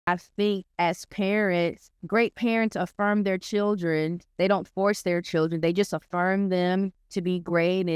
I think as parents, great parents affirm their children. They don't force their children. They just affirm them to be great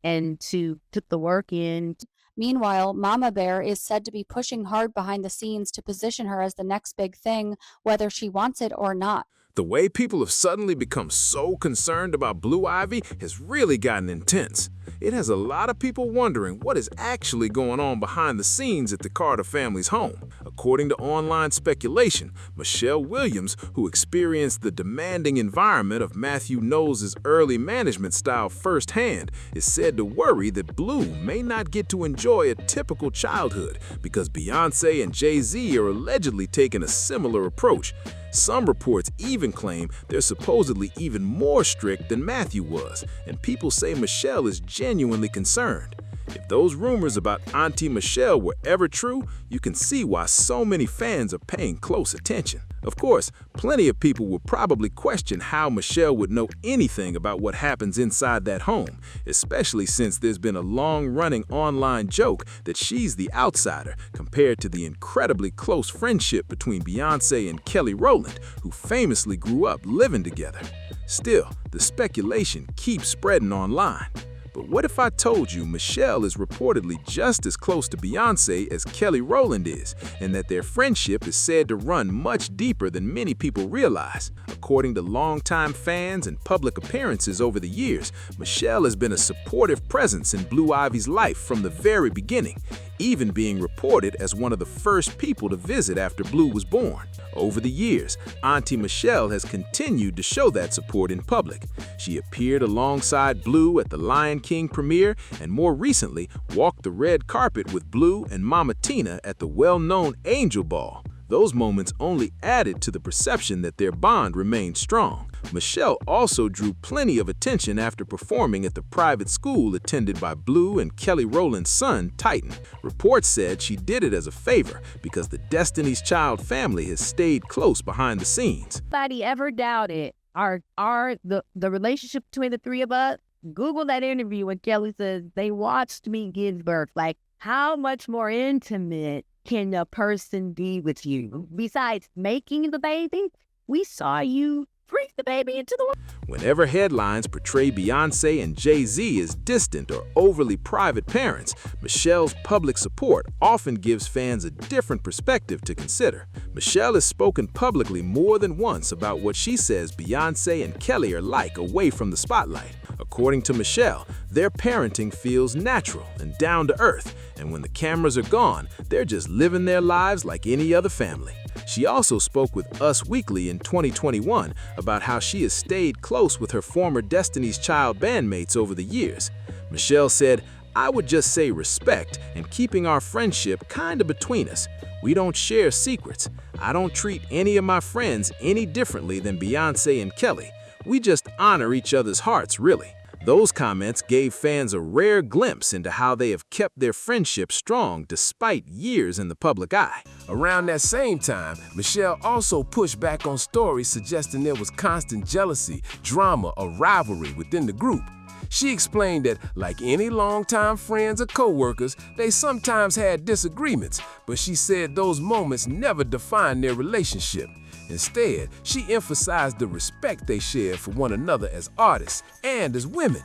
and to put the work in. Meanwhile, Mama Bear is said to be pushing hard behind the scenes to position her as the next big thing, whether she wants it or not. The way people have suddenly become so concerned about Blue Ivy has really gotten intense. It has a lot of people wondering what is actually going on behind the scenes at the Carter family's home. According to online speculation, Michelle Williams, who experienced the demanding environment of Matthew Knowles' early management style firsthand, is said to worry that Blue may not get to enjoy a typical childhood because Beyonce and Jay-Z are allegedly taking a similar approach. Some reports even claim they're supposedly even more strict than Matthew was, and people say Michelle is genuinely concerned. If those rumors about Auntie Michelle were ever true, you can see why so many fans are paying close attention. Of course, plenty of people will probably question how Michelle would know anything about what happens inside that home, especially since there's been a long-running online joke that she's the outsider compared to the incredibly close friendship between Beyonce and Kelly Rowland, who famously grew up living together. Still, the speculation keeps spreading online. But what if I told you Michelle is reportedly just as close to Beyonce as Kelly Rowland is, and that their friendship is said to run much deeper than many people realize? According to longtime fans and public appearances over the years, Michelle has been a supportive presence in Blue Ivy's life from the very beginning, even being reported as one of the first people to visit after Blue was born. Over the years, Auntie Michelle has continued to show that support in public. She appeared alongside Blue at the Lion King premiere and more recently walked the red carpet with Blue and Mama Tina at the well-known Angel Ball. Those moments only added to the perception that their bond remained strong. Michelle also drew plenty of attention after performing at the private school attended by Blue and Kelly Rowland's son, Titan. Reports said she did it as a favor because the Destiny's Child family has stayed close behind the scenes. Nobody ever doubted the relationship between the three of us. Google that interview when Kelly says they watched me give birth. Like, how much more intimate can a person be with you? Besides making the baby, we saw you bring the baby into the world. Whenever headlines portray Beyonce and Jay-Z as distant or overly private parents, Michelle's public support often gives fans a different perspective to consider. Michelle has spoken publicly more than once about what she says Beyonce and Kelly are like away from the spotlight. According to Michelle, their parenting feels natural and down to earth, and when the cameras are gone, they're just living their lives like any other family. She also spoke with Us Weekly in 2021 about how she has stayed close with her former Destiny's Child bandmates over the years. Michelle said, "I would just say respect and keeping our friendship kinda between us. We don't share secrets. I don't treat any of my friends any differently than Beyonce and Kelly. We just honor each other's hearts, really." Those comments gave fans a rare glimpse into how they have kept their friendship strong despite years in the public eye. Around that same time, Michelle also pushed back on stories suggesting there was constant jealousy, drama, or rivalry within the group. She explained that, like any longtime friends or co-workers, they sometimes had disagreements, but she said those moments never defined their relationship. Instead, she emphasized the respect they shared for one another as artists and as women.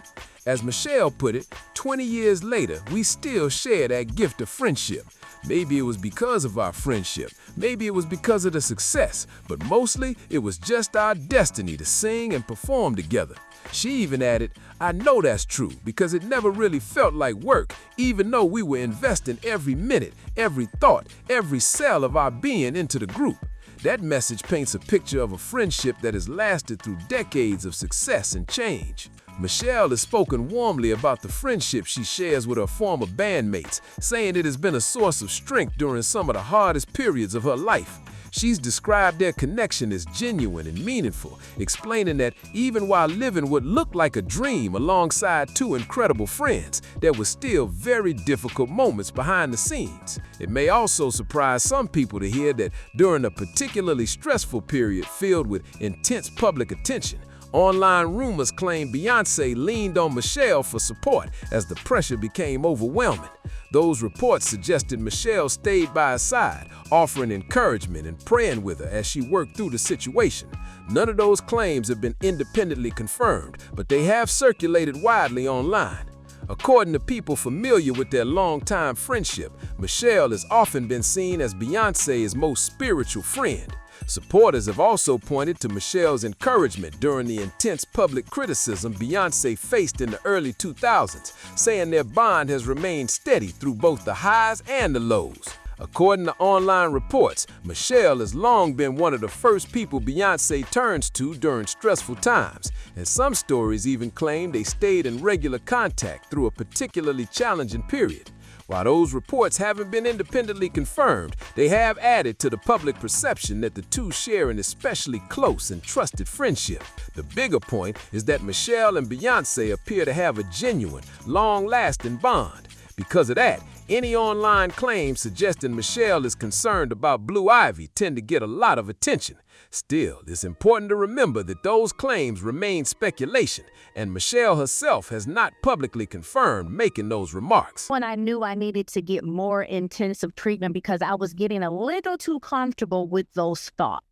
As Michelle put it, 20 years later, we still share that gift of friendship. Maybe it was because of our friendship, maybe it was because of the success, but mostly it was just our destiny to sing and perform together. She even added, "I know that's true because it never really felt like work, even though we were investing every minute, every thought, every cell of our being into the group." That message paints a picture of a friendship that has lasted through decades of success and change. Michelle has spoken warmly about the friendship she shares with her former bandmates, saying it has been a source of strength during some of the hardest periods of her life. She's described their connection as genuine and meaningful, explaining that even while living what looked like a dream alongside two incredible friends, there were still very difficult moments behind the scenes. It may also surprise some people to hear that during a particularly stressful period filled with intense public attention, Online rumors claim Beyonce leaned on Michelle for support as the pressure became overwhelming. Those reports suggested Michelle stayed by her side, offering encouragement and praying with her as she worked through the situation. None of those claims have been independently confirmed, but they have circulated widely online. According to people familiar with their longtime friendship, Michelle has often been seen as Beyonce's most spiritual friend. Supporters have also pointed to Michelle's encouragement during the intense public criticism Beyonce faced in the early 2000s, saying their bond has remained steady through both the highs and the lows. According to online reports, Michelle has long been one of the first people Beyonce turns to during stressful times, and some stories even claim they stayed in regular contact through a particularly challenging period. While those reports haven't been independently confirmed, they have added to the public perception that the two share an especially close and trusted friendship. The bigger point is that Michelle and Beyonce appear to have a genuine, long-lasting bond. Because of that, any online claims suggesting Michelle is concerned about Blue Ivy tend to get a lot of attention. Still, it's important to remember that those claims remain speculation, and Michelle herself has not publicly confirmed making those remarks. When I knew I needed to get more intensive treatment because I was getting a little too comfortable with those thoughts,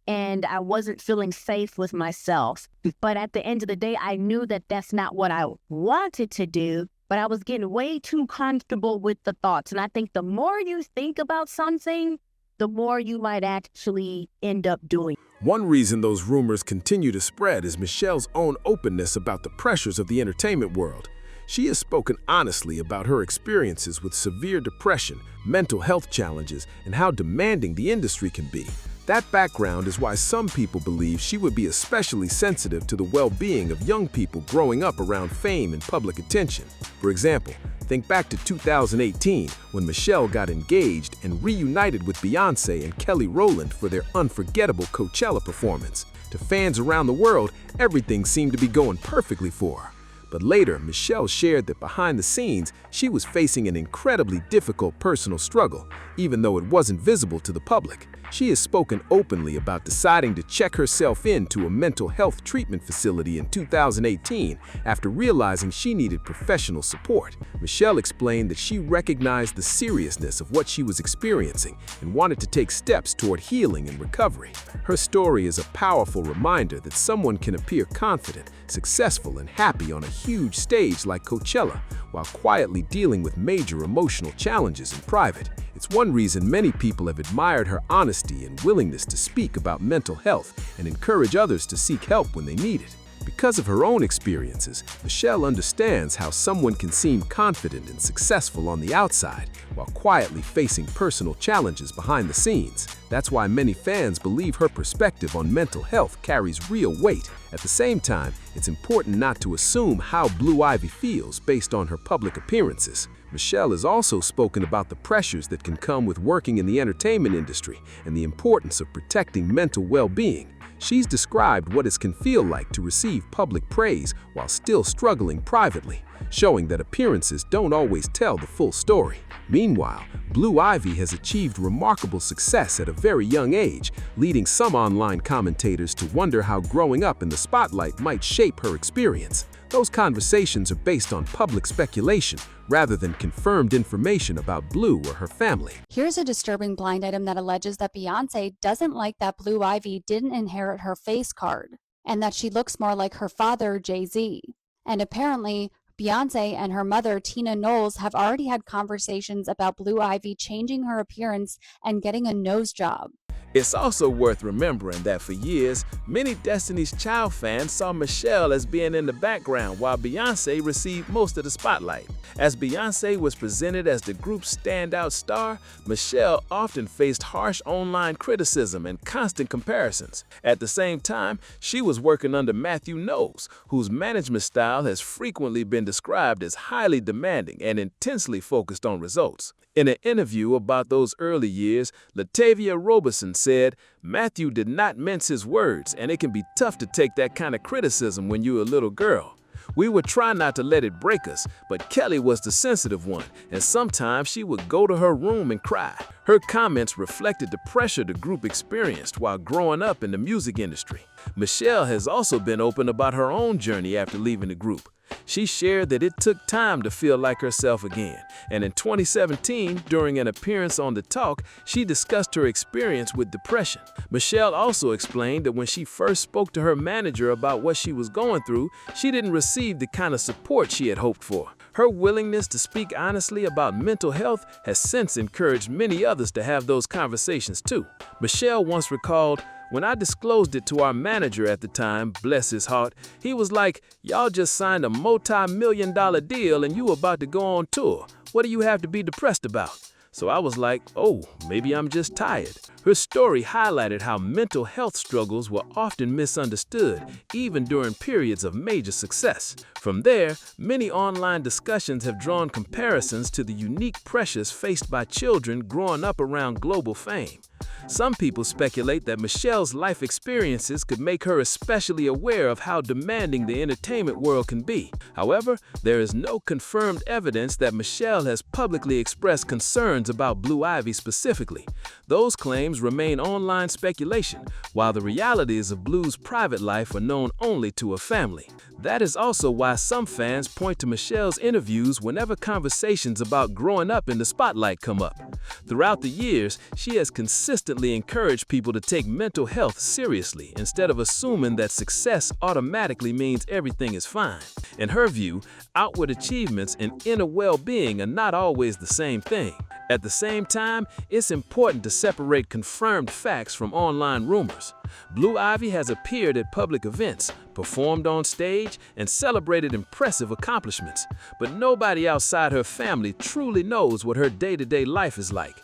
and I wasn't feeling safe with myself. But at the end of the day, I knew that that's not what I wanted to do, but I was getting way too comfortable with the thoughts. And I think the more you think about something, the more you might actually end up doing. One reason those rumors continue to spread is Michelle's own openness about the pressures of the entertainment world. She has spoken honestly about her experiences with severe depression, mental health challenges, and how demanding the industry can be. That background is why some people believe she would be especially sensitive to the well-being of young people growing up around fame and public attention. For example, think back to 2018 when Michelle got engaged and reunited with Beyonce and Kelly Rowland for their unforgettable Coachella performance. To fans around the world, everything seemed to be going perfectly for her. But later, Michelle shared that behind the scenes, she was facing an incredibly difficult personal struggle, even though it wasn't visible to the public. She has spoken openly about deciding to check herself into a mental health treatment facility in 2018 after realizing she needed professional support. Michelle explained that she recognized the seriousness of what she was experiencing and wanted to take steps toward healing and recovery. Her story is a powerful reminder that someone can appear confident, successful, and happy on a huge stage like Coachella, while quietly dealing with major emotional challenges in private. It's one reason many people have admired her honesty and willingness to speak about mental health and encourage others to seek help when they need it. Because of her own experiences, Michelle understands how someone can seem confident and successful on the outside while quietly facing personal challenges behind the scenes. That's why many fans believe her perspective on mental health carries real weight. At the same time, it's important not to assume how Blue Ivy feels based on her public appearances. Michelle has also spoken about the pressures that can come with working in the entertainment industry and the importance of protecting mental well-being. She's described what it can feel like to receive public praise while still struggling privately, showing that appearances don't always tell the full story. Meanwhile, Blue Ivy has achieved remarkable success at a very young age, leading some online commentators to wonder how growing up in the spotlight might shape her experience. Those conversations are based on public speculation rather than confirmed information about Blue or her family. Here's a disturbing blind item that alleges that Beyonce doesn't like that Blue Ivy didn't inherit her face card, and that she looks more like her father, Jay-Z. And apparently, Beyonce and her mother, Tina Knowles, have already had conversations about Blue Ivy changing her appearance and getting a nose job. It's also worth remembering that for years, many Destiny's Child fans saw Michelle as being in the background while Beyonce received most of the spotlight. As Beyonce was presented as the group's standout star, Michelle often faced harsh online criticism and constant comparisons. At the same time, she was working under Matthew Knowles, whose management style has frequently been described as highly demanding and intensely focused on results. In an interview about those early years, Latavia Roberson said, "Matthew did not mince his words, and it can be tough to take that kind of criticism when you're a little girl. We would try not to let it break us, but Kelly was the sensitive one, and sometimes she would go to her room and cry. Her comments reflected the pressure the group experienced while growing up in the music industry. Michelle has also been open about her own journey after leaving the group. She shared that it took time to feel like herself again, and in 2017, during an appearance on The Talk, she discussed her experience with depression. Michelle also explained that when she first spoke to her manager about what she was going through, she didn't receive the kind of support she had hoped for. Her willingness to speak honestly about mental health has since encouraged many others to have those conversations too. Michelle once recalled, "When I disclosed it to our manager at the time, bless his heart, he was like, 'Y'all just signed a multi-million-dollar deal and you about to go on tour. What do you have to be depressed about?' So I was like, oh, maybe I'm just tired." Her story highlighted how mental health struggles were often misunderstood, even during periods of major success. From there, many online discussions have drawn comparisons to the unique pressures faced by children growing up around global fame. Some people speculate that Michelle's life experiences could make her especially aware of how demanding the entertainment world can be. However, there is no confirmed evidence that Michelle has publicly expressed concerns about Blue Ivy specifically. Those claims remain online speculation, while the realities of Blue's private life are known only to her family. That is also why some fans point to Michelle's interviews whenever conversations about growing up in the spotlight come up. Throughout the years, she has consistently encouraged people to take mental health seriously instead of assuming that success automatically means everything is fine. In her view, outward achievements and inner well-being are not always the same thing. At the same time, it's important to separate confirmed facts from online rumors. Blue Ivy has appeared at public events, performed on stage, and celebrated impressive accomplishments, but nobody outside her family truly knows what her day-to-day life is like.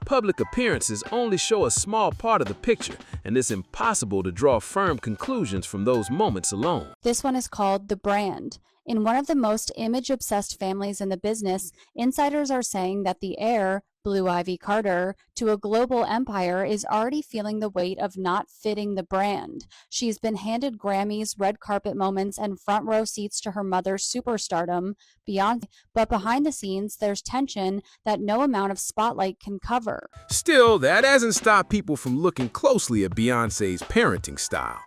Public appearances only show a small part of the picture, and it's impossible to draw firm conclusions from those moments alone. This one is called The Brand. In one of the most image-obsessed families in the business, insiders are saying that the heir, Blue Ivy Carter, to a global empire is already feeling the weight of not fitting the brand. She's been handed Grammys, red carpet moments, and front row seats to her mother's superstardom, Beyonce, but behind the scenes, there's tension that no amount of spotlight can cover. Still, that hasn't stopped people from looking closely at Beyonce's parenting style.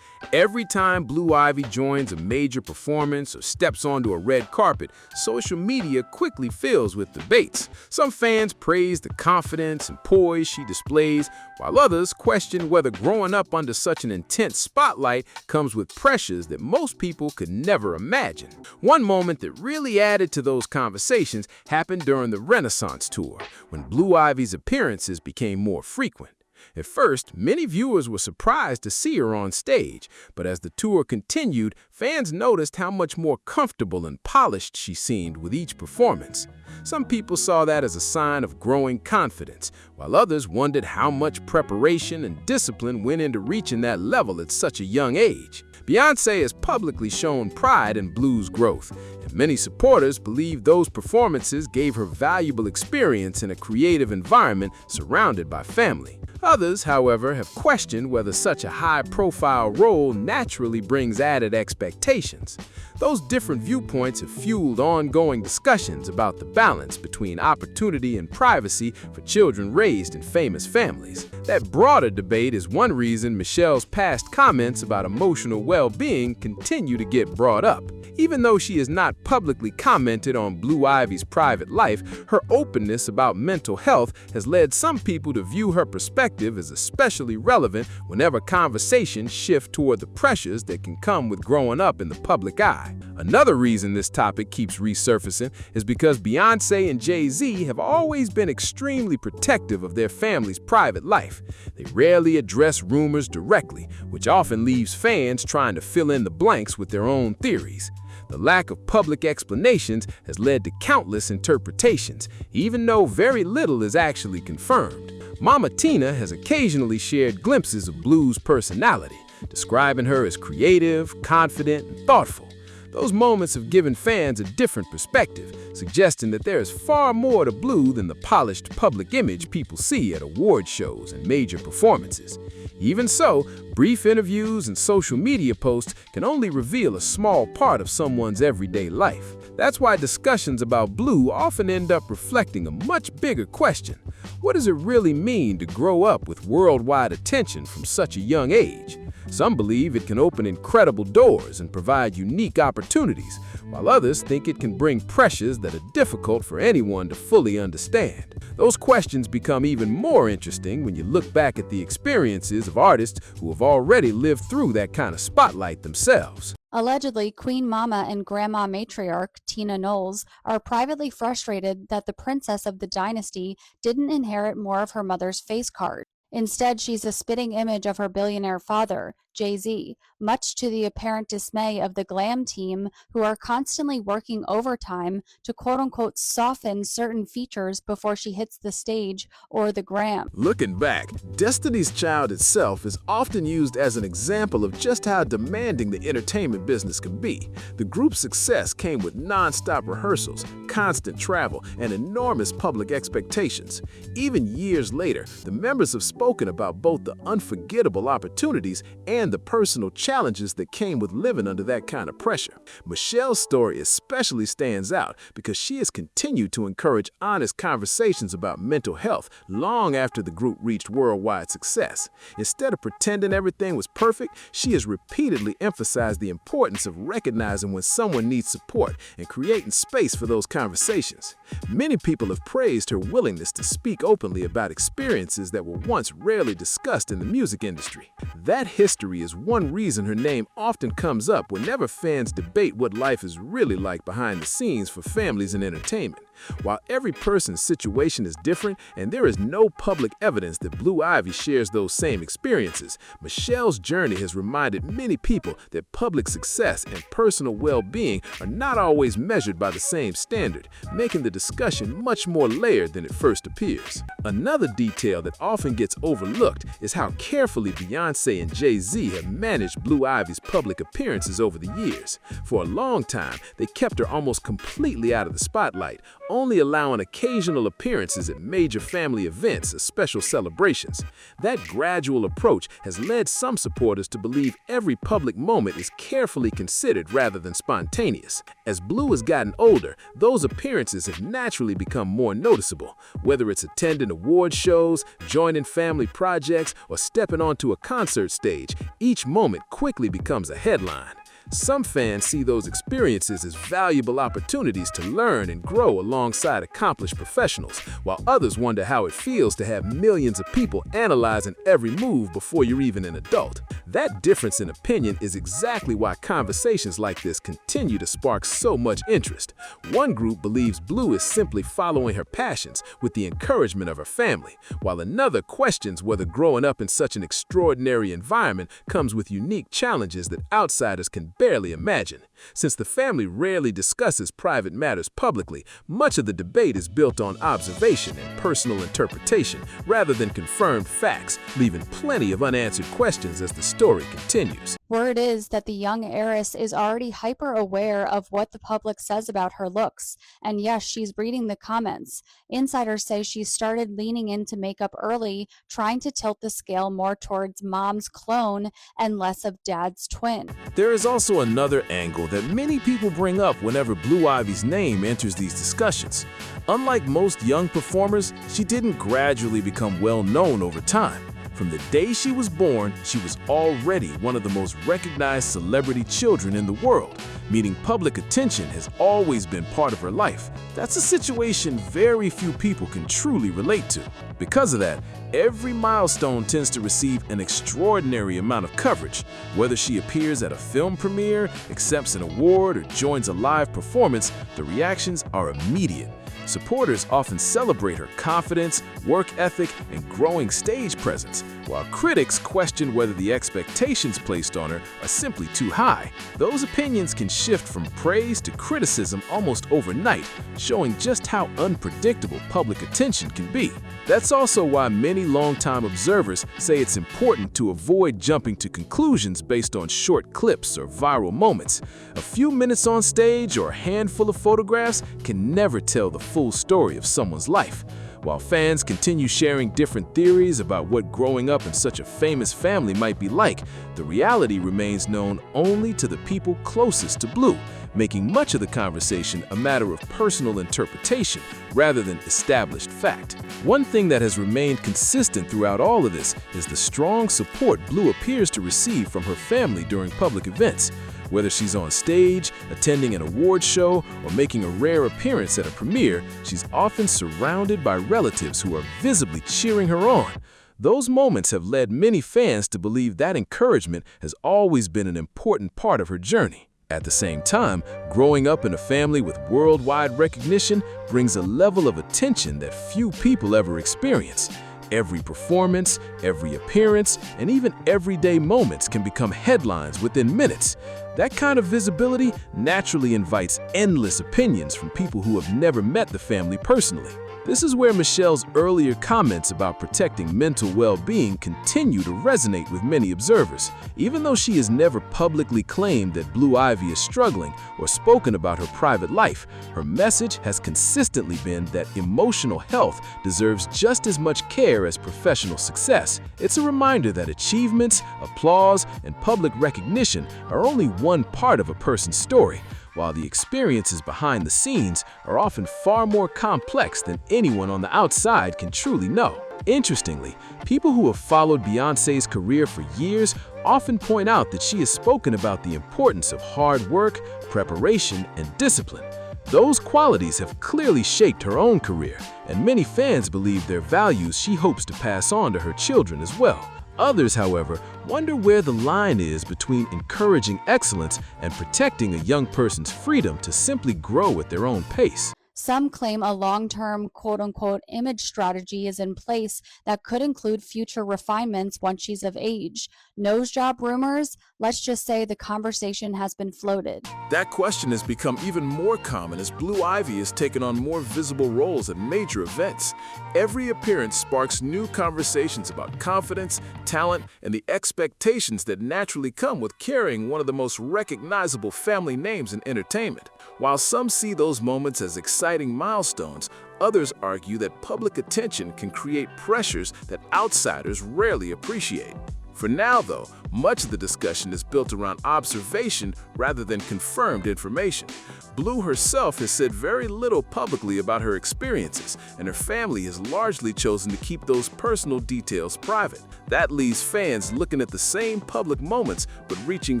Every time Blue Ivy joins a major performance or steps onto a red carpet, social media quickly fills with debates. Some fans praise the confidence and poise she displays, while others question whether growing up under such an intense spotlight comes with pressures that most people could never imagine. One moment that really added to those conversations happened during the Renaissance tour, when Blue Ivy's appearances became more frequent. At first, many viewers were surprised to see her on stage, but as the tour continued, fans noticed how much more comfortable and polished she seemed with each performance. Some people saw that as a sign of growing confidence, while others wondered how much preparation and discipline went into reaching that level at such a young age. Beyonce has publicly shown pride in Blue's growth, and many supporters believe those performances gave her valuable experience in a creative environment surrounded by family. Others, however, have questioned whether such a high-profile role naturally brings added expectations. Those different viewpoints have fueled ongoing discussions about the balance between opportunity and privacy for children raised in famous families. That broader debate is one reason Michelle's past comments about emotional well-being continue to get brought up. Even though she has not publicly commented on Blue Ivy's private life, her openness about mental health has led some people to view her perspective as especially relevant whenever conversations shift toward the pressures that can come with growing up in the public eye. Another reason this topic keeps resurfacing is because Beyonce and Jay-Z have always been extremely protective of their family's private life. They rarely address rumors directly, which often leaves fans trying to fill in the blanks with their own theories. The lack of public explanations has led to countless interpretations, even though very little is actually confirmed. Mama Tina has occasionally shared glimpses of Blue's personality, describing her as creative, confident, and thoughtful. Those moments have given fans a different perspective, suggesting that there is far more to Blue than the polished public image people see at award shows and major performances. Even so, brief interviews and social media posts can only reveal a small part of someone's everyday life. That's why discussions about Blue often end up reflecting a much bigger question. What does it really mean to grow up with worldwide attention from such a young age? Some believe it can open incredible doors and provide unique opportunities, while others think it can bring pressures that are difficult for anyone to fully understand. Those questions become even more interesting when you look back at the experiences of artists who have already lived through that kind of spotlight themselves. Allegedly, Queen Mama and Grandma Matriarch Tina Knowles are privately frustrated that the princess of the dynasty didn't inherit more of her mother's face card. Instead, she's a spitting image of her billionaire father, Jay-Z, much to the apparent dismay of the glam team, who are constantly working overtime to quote-unquote soften certain features before she hits the stage or the gram. Looking back, Destiny's Child itself is often used as an example of just how demanding the entertainment business can be. The group's success came with non-stop rehearsals, constant travel, and enormous public expectations. Even years later, the members have spoken about both the unforgettable opportunities and the personal challenges that came with living under that kind of pressure. Michelle's story especially stands out because she has continued to encourage honest conversations about mental health long after the group reached worldwide success. Instead of pretending everything was perfect, she has repeatedly emphasized the importance of recognizing when someone needs support and creating space for those conversations. Many people have praised her willingness to speak openly about experiences that were once rarely discussed in the music industry. That history is one reason her name often comes up whenever fans debate what life is really like behind the scenes for families in entertainment. While every person's situation is different and there is no public evidence that Blue Ivy shares those same experiences, Michelle's journey has reminded many people that public success and personal well-being are not always measured by the same standard, making the discussion much more layered than it first appears. Another detail that often gets overlooked is how carefully Beyonce and Jay-Z have managed Blue Ivy's public appearances over the years. For a long time, they kept her almost completely out of the spotlight, only allowing occasional appearances at major family events or special celebrations. That gradual approach has led some supporters to believe every public moment is carefully considered rather than spontaneous. As Blue has gotten older, those appearances have naturally become more noticeable. Whether it's attending award shows, joining family projects, or stepping onto a concert stage, each moment quickly becomes a headline. Some fans see those experiences as valuable opportunities to learn and grow alongside accomplished professionals, while others wonder how it feels to have millions of people analyzing every move before you're even an adult. That difference in opinion is exactly why conversations like this continue to spark so much interest. One group believes Blue is simply following her passions with the encouragement of her family, while another questions whether growing up in such an extraordinary environment comes with unique challenges that outsiders can barely imagine. Since the family rarely discusses private matters publicly, much of the debate is built on observation and personal interpretation rather than confirmed facts, leaving plenty of unanswered questions as the story continues. Word is that the young heiress is already hyper aware of what the public says about her looks, and yes, she's reading the comments. Insiders say she started leaning into makeup early, trying to tilt the scale more towards mom's clone and less of dad's twin. There is also another angle that many people bring up whenever Blue Ivy's name enters these discussions. Unlike most young performers, she didn't gradually become well known over time. From the day she was born, she was already one of the most recognized celebrity children in the world, meaning public attention has always been part of her life. That's a situation very few people can truly relate to. Because of that, every milestone tends to receive an extraordinary amount of coverage. Whether she appears at a film premiere, accepts an award, or joins a live performance, the reactions are immediate. Supporters often celebrate her confidence, work ethic, and growing stage presence, while critics question whether the expectations placed on her are simply too high. Those opinions can shift from praise to criticism almost overnight, showing just how unpredictable public attention can be. That's also why many longtime observers say it's important to avoid jumping to conclusions based on short clips or viral moments. A few minutes on stage or a handful of photographs can never tell the full story of someone's life. While fans continue sharing different theories about what growing up in such a famous family might be like, the reality remains known only to the people closest to Blue, making much of the conversation a matter of personal interpretation rather than established fact. One thing that has remained consistent throughout all of this is the strong support Blue appears to receive from her family during public events. Whether she's on stage, attending an award show, or making a rare appearance at a premiere, she's often surrounded by relatives who are visibly cheering her on. Those moments have led many fans to believe that encouragement has always been an important part of her journey. At the same time, growing up in a family with worldwide recognition brings a level of attention that few people ever experience. Every performance, every appearance, and even everyday moments can become headlines within minutes. That kind of visibility naturally invites endless opinions from people who have never met the family personally. This is where Michelle's earlier comments about protecting mental well-being continue to resonate with many observers. Even though she has never publicly claimed that Blue Ivy is struggling or spoken about her private life, her message has consistently been that emotional health deserves just as much care as professional success. It's a reminder that achievements, applause, and public recognition are only one part of a person's story, while the experiences behind the scenes are often far more complex than anyone on the outside can truly know. Interestingly, people who have followed Beyonce's career for years often point out that she has spoken about the importance of hard work, preparation, and discipline. Those qualities have clearly shaped her own career, and many fans believe they're values she hopes to pass on to her children as well. Others, however, wonder where the line is between encouraging excellence and protecting a young person's freedom to simply grow at their own pace. Some claim a long-term quote-unquote image strategy is in place that could include future refinements once she's of age. Nose job rumors? Let's just say the conversation has been floated. That question has become even more common as Blue Ivy has taken on more visible roles at major events. Every appearance sparks new conversations about confidence, talent, and the expectations that naturally come with carrying one of the most recognizable family names in entertainment. While some see those moments as exciting milestones, others argue that public attention can create pressures that outsiders rarely appreciate. For now, though, much of the discussion is built around observation rather than confirmed information. Blue herself has said very little publicly about her experiences, and her family has largely chosen to keep those personal details private. That leaves fans looking at the same public moments but reaching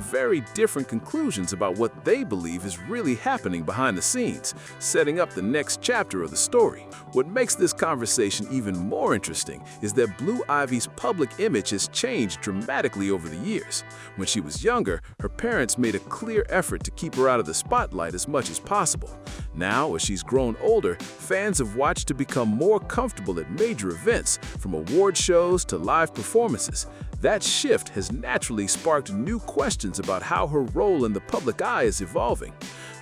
very different conclusions about what they believe is really happening behind the scenes, setting up the next chapter of the story. What makes this conversation even more interesting is that Blue Ivy's public image has changed dramatically over the years. When she was younger, her parents made a clear effort to keep her out of the spotlight as much as possible. Now, as she's grown older, fans have watched her become more comfortable at major events, from award shows to live performances. That shift has naturally sparked new questions about how her role in the public eye is evolving.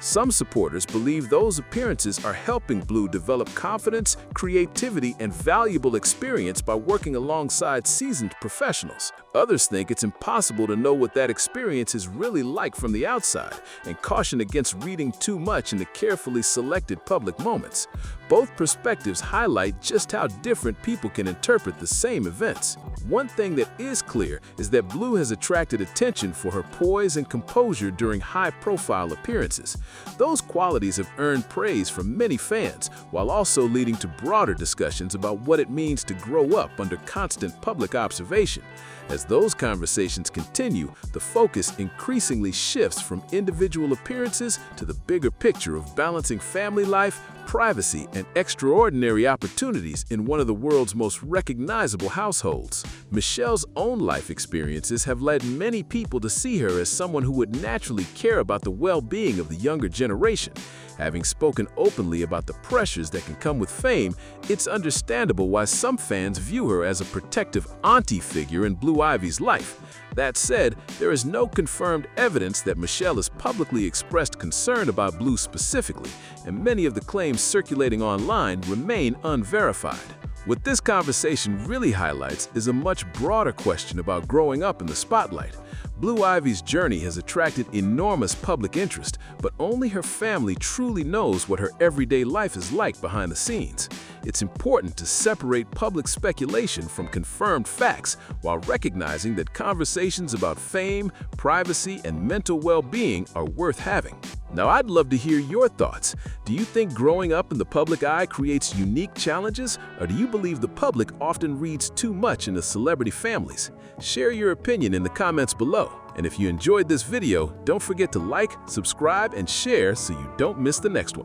Some supporters believe those appearances are helping Blue develop confidence, creativity, and valuable experience by working alongside seasoned professionals. Others think it's impossible to know what that experience is really like from the outside, and caution against reading too much into carefully selected public moments. Both perspectives highlight just how different people can interpret the same events. One thing that is clear is that Blue has attracted attention for her poise and composure during high-profile appearances. Those qualities have earned praise from many fans, while also leading to broader discussions about what it means to grow up under constant public observation. As those conversations continue, the focus increasingly shifts from individual appearances to the bigger picture of balancing family life, privacy and extraordinary opportunities in one of the world's most recognizable households. Michelle's own life experiences have led many people to see her as someone who would naturally care about the well-being of the younger generation. Having spoken openly about the pressures that can come with fame, it's understandable why some fans view her as a protective auntie figure in Blue Ivy's life. That said, there is no confirmed evidence that Michelle has publicly expressed concern about Blue specifically, and many of the claims circulating online remain unverified. What this conversation really highlights is a much broader question about growing up in the spotlight. Blue Ivy's journey has attracted enormous public interest, but only her family truly knows what her everyday life is like behind the scenes. It's important to separate public speculation from confirmed facts while recognizing that conversations about fame, privacy, and mental well-being are worth having. Now, I'd love to hear your thoughts. Do you think growing up in the public eye creates unique challenges, or do you believe the public often reads too much into celebrity families? Share your opinion in the comments below. And if you enjoyed this video, don't forget to like, subscribe, and share so you don't miss the next one.